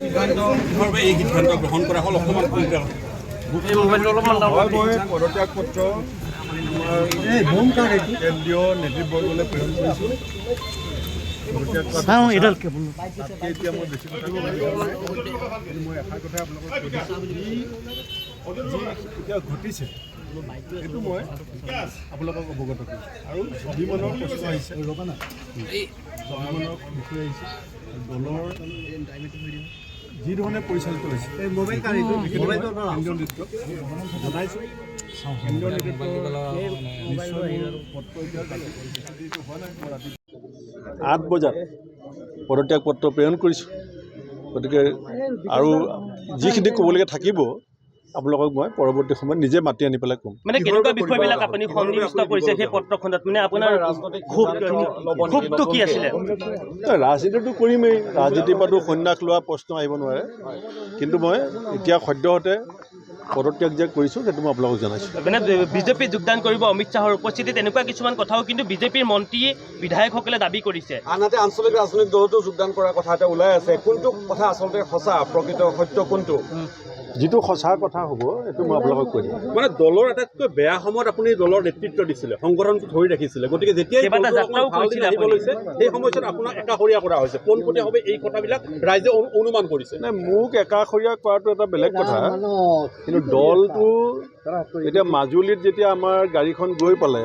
এই সিদ্ধান্ত গ্ৰহণ কৰা হ'ল অকণমান পদত্যাগ পত্ৰ কেন্দ্ৰীয় নেতৃবৰ্গলৈ প্ৰেৰণ কৰিছোঁ। এতিয়া মই বেছি কথা ক'ব কিন্তু মই এষাৰ কথাই আপোনালোকক এতিয়া ঘটিছে সেইটো মই আপোনালোকক অৱগত কৰিছোঁ। আৰু স্বাভিমানৰ প্ৰশ্ন আহিছে, স্বাভিমানৰ বিষয় আহিছে, দলৰ যি ধৰণে পৰিচালিত হৈছে কেন্দ্ৰীয় নেতৃত্বক জনাইছোঁ। কেন্দ্ৰীয় নেতৃত্ব পত্ৰ এতিয়া হোৱা নাই। 8 বজাত পদত্যাগ পত্ৰ প্ৰেৰণ কৰিছোঁ। গতিকে আৰু যিখিনি ক'বলগীয়া থাকিব আপোনালোকক মই পৰৱৰ্তী সময়ত নিজে মাতি আনি পেলাই ক'ম। মানে কেনেকুৱা বিষয়বিলাক আপুনি সন্নিৱিষ্ট কৰিছে সেই পত্ৰখনত, মানে আপোনাৰ ক্ষোভটো কি আছিলে? ৰাজনীতিটো কৰিমেই, ৰাজনীতিৰ পৰাতো সন্ন্যাস লোৱা প্ৰশ্ন আহিব নোৱাৰে। কিন্তু মই এতিয়া সদ্যহতে পদত্যাগ যে কৰিছোঁ সেইটো মই আপোনালোকক জনাইছোঁ। মানে বিজেপি যোগদান কৰিব অমিত শ্বাহৰ উপস্থিতিত তেনেকুৱা কিছুমান কথাও কিন্তু বিজেপিৰ মন্ত্ৰী বিধায়কসকলে দাবী কৰিছে। আনহাতে আঞ্চলিক ৰাজনৈতিক দলতো যোগদান কৰাৰ কথা এটা ওলাই আছে। কোনটো কথা আচলতে সঁচা, প্ৰকৃত সত্য কোনটো? যিটো সঁচা কথা হ'ব এইটো মই আপোনালোকক কৈ দিম। মানে দলৰ আটাইতকৈ বেয়া সময়ত আপুনি দলৰ নেতৃত্ব দিছিলে, সংগঠনটো ধৰি ৰাখিছিলে। গতিকে যেতিয়া আহিব লৈছে সেই সময়ছোৱাত আপোনাক একাষৰীয়া কৰা হৈছে। পোনপটীয়াভাৱে এই কথাবিলাক ৰাইজে অনুমান কৰিছে। নাই, মোক একাষৰীয়া কৰাটো এটা বেলেগ কথা, কিন্তু দলটো এতিয়া মাজুলীত যেতিয়া আমাৰ গাড়ীখন গৈ পালে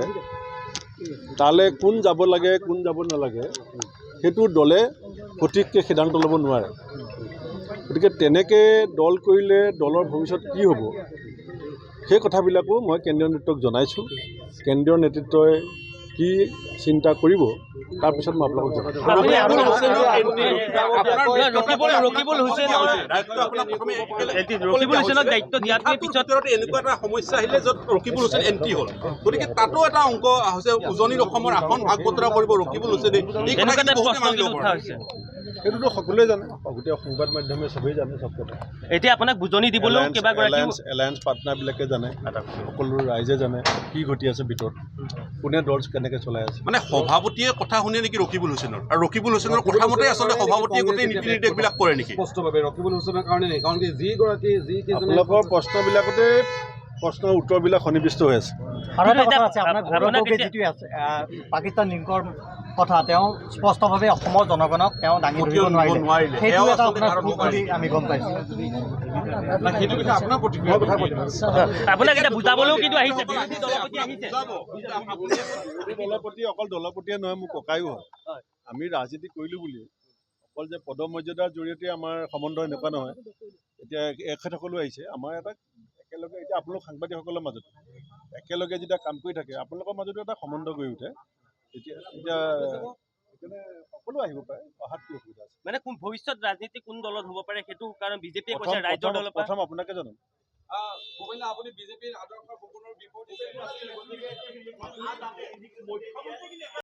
তালৈ কোন যাব লাগে কোন যাব নালাগে সেইটো দলে সঠিককৈ সিদ্ধান্ত ল'ব নোৱাৰে। গতিকে তেনেকৈ দল কৰিলে দলৰ ভৱিষ্যত কি হ'ব সেই কথাবিলাকো মই কেন্দ্ৰীয় নেতৃত্বক জনাইছোঁ। কেন্দ্ৰীয় নেতৃত্বই কি চিন্তা কৰিব তাৰপিছত মই আপোনালোকক জনাম। এনেকুৱা এটা সমস্যা আহিলে য'ত ৰকিবুল হুছেইন এণ্ট্ৰি হ'ল, গতিকে তাতো এটা অংক হৈছে উজনিৰ অসমৰ আসন ভাগ বতৰা কৰিব ৰকিবুল হুছেইনে। সেইটোতো সকলোৱে জানে, গোটেই সংবাদ মাধ্যমে চবেই জানে চব কথা। এতিয়া আপোনাক বুজনি দিবলৈও এলায়েন্স পাৰ্টনাৰবিলাকে জানে, সকলো ৰাইজে জানে কি ঘটি আছে ভিতৰত, কোনে দল কেনেকৈ চলাই আছে। মানে সভাপতিয়ে কথা শুনে নেকি ৰকিবুল হুছেইনৰ, আৰু ৰকিবুল হুছেইনৰ কথা মতে আচলতে সভাপতিয়ে গোটেই নীতি নিৰ্দেশবিলাক কৰে নেকি? স্পষ্টভাৱে ৰকিবুল হুছেইনৰ কাৰণে নেকি? কাৰণ কি আপোনালোকৰ প্ৰশ্নবিলাকতে প্ৰশ্নৰ উত্তৰবিলাক সন্নিৱিষ্ট হৈ আছে। পাকিস্তান লিংকৰ কথা তেওঁ স্পষ্টভাৱে অসমৰ জনগণক তেওঁ দাঙি ধৰিব নোৱাৰিলে, সেইটো এটা আপোনাৰ বুলি আমি গম পাইছোঁ। আপোনাক এতিয়া বুজাবলৈও কিন্তু আহিছে দলপতি, অকল দলপতিয়ে নহয় মোৰ ককায়ো হয়। আমি ৰাজনীতি কৰিলোঁ বুলি অকল যে পদমৰ্যাদাৰ জৰিয়তে আমাৰ সম্বন্ধ এনেকুৱা নহয়। এতিয়া এখেতসকলো আহিছে আমাৰ এটা একেলগে, এতিয়া আপোনালোক সাংবাদিকসকলৰ মাজত একেলগে যেতিয়া কাম কৰি থাকে আপোনালোকৰ মাজতো এটা সম্বন্ধ গঢ়ি উঠে। এতিয়া সেইকাৰণে সকলো আহিব পাৰে, অহাত কি অসুবিধা আছে? মানে কোন ভৱিষ্যত ৰাজনীতি কোন দলত হ'ব পাৰে সেইটো কাৰণ বিজেপিয়ে কৈছে ৰাজ্যৰ দলৰ পৰা। প্ৰথম আপোনাকে জনাম। আপুনি বিজেপিৰ আদৰ্শ সম্পূৰ্ণ বিপৰীত